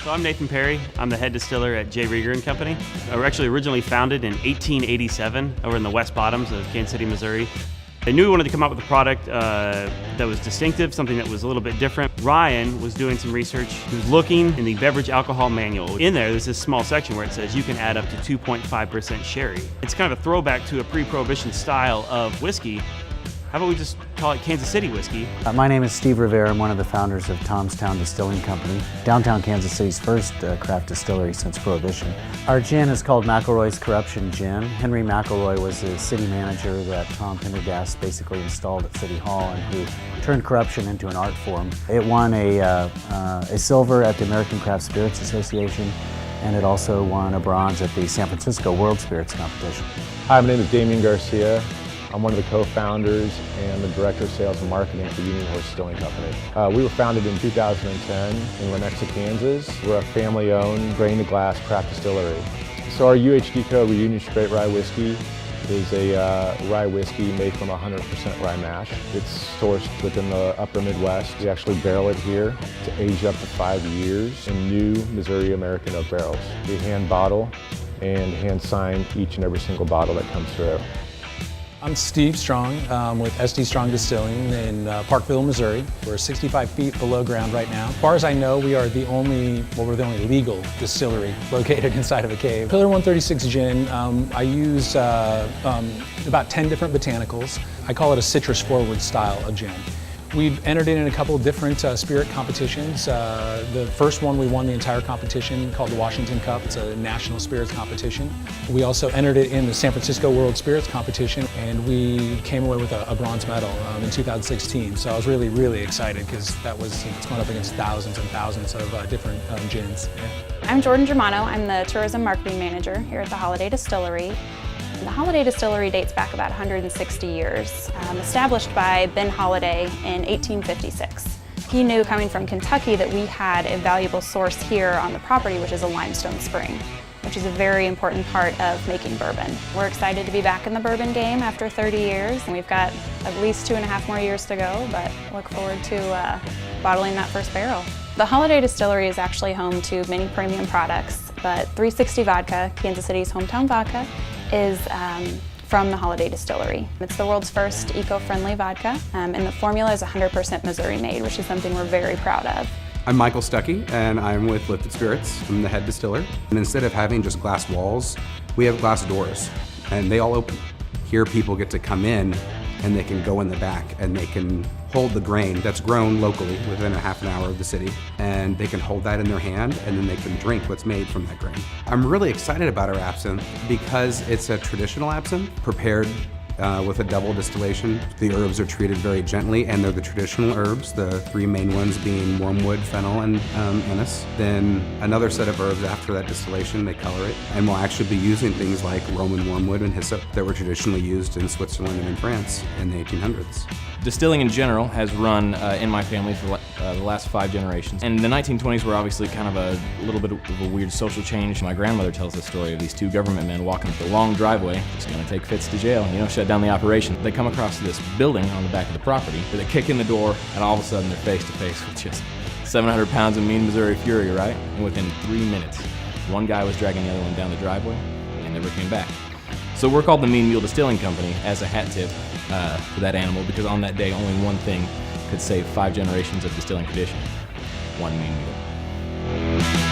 So I'm Nathan Perry. I'm the head distiller at REVARE Company. We're actually originally founded in 1887 over in the West Bottoms of Kansas City, Missouri. They knew we wanted to come up with a product that was distinctive, something that was a little bit different. Ryan was doing some research. He was looking in the beverage alcohol manual. In there's this small section where it says you can add up to 2.5% sherry. It's kind of a throwback to a pre-prohibition style of whiskey. How about we just call it Kansas City whiskey? My name is Steve Revere. I'm one of the founders of Tomstown Distilling Company, downtown Kansas City's first craft distillery since Prohibition. Our gin is called McElroy's Corruption Gin. Henry McElroy was the city manager that Tom Pendergast basically installed at City Hall and who turned corruption into an art form. It won a silver at the American Craft Spirits Association, and it also won a bronze at the San Francisco World Spirits Competition. Hi, my name is DAMIAN GARCIA. I'm one of the co-founders and the director of sales and marketing for Union Horse Distilling Company. We were founded in 2010 in Lenexa, Kansas. We're a family-owned grain-to-glass craft distillery. So our UHD code, Union Straight Rye Whiskey, is a rye whiskey made from 100% rye mash. It's sourced within the upper Midwest. We actually barrel it here to age up to 5 years in new Missouri American oak barrels. We hand bottle and hand sign each and every single bottle that comes through. I'm Steve Strong with SD Strong Distilling in Parkville, Missouri. We're 65 feet below ground right now. As far as I know, we're the only legal distillery located inside of a cave. Pillar 136 gin, I use about 10 different botanicals. I call it a citrus forward style of gin. We've entered in a couple of different spirit competitions. The first one we won the entire competition called the Washington Cup. It's a national spirits competition. We also entered it in the San Francisco World Spirits Competition, and we came away with a bronze medal in 2016. So I was really, really excited because that was, it's going up against thousands and thousands of different gins. Yeah. I'm Jordan Germano. I'm the tourism marketing manager here at the Holiday Distillery. The Holiday Distillery dates back about 160 years, established by Ben Holiday in 1856. He knew, coming from Kentucky, that we had a valuable source here on the property, which is a limestone spring, which is a very important part of making bourbon. We're excited to be back in the bourbon game after 30 years. We've got at least 2.5 more years to go, but look forward to bottling that first barrel. The Holiday Distillery is actually home to many premium products, but 360 Vodka, Kansas City's hometown vodka, is from the Holiday Distillery. It's the world's first eco-friendly vodka, and the formula is 100% Missouri made, which is something we're very proud of. I'm Michael Stuckey, and I'm with Lifted Spirits. I'm the head distiller. And instead of having just glass walls, we have glass doors, and they all open. Here people get to come in, and they can go in the back, and they can hold the grain that's grown locally within a half an hour of the city, and they can hold that in their hand, and then they can drink what's made from that grain. I'm really excited about our absinthe because it's a traditional absinthe prepared with a double distillation. The herbs are treated very gently, and they're the traditional herbs, the three main ones being wormwood, fennel, and anise. Then another set of herbs after that distillation, they color it, and we'll actually be using things like Roman wormwood and hyssop that were traditionally used in Switzerland and in France in the 1800s. Distilling in general has run in my family for the last 5 generations. And the 1920s were obviously kind of a little bit of a weird social change. My grandmother tells the story of these 2 government men walking up the long driveway, just gonna take Fitz to jail, shut down the operation. They come across this building on the back of the property, where they kick in the door, and all of a sudden they're face to face with just 700 pounds of mean Missouri fury, right? And within 3 minutes, one guy was dragging the other one down the driveway, and they never came back. So we're called the Mean Mule Distilling Company as a hat tip for that animal, because on that day only one thing could save 5 generations of distilling tradition: one mean mule.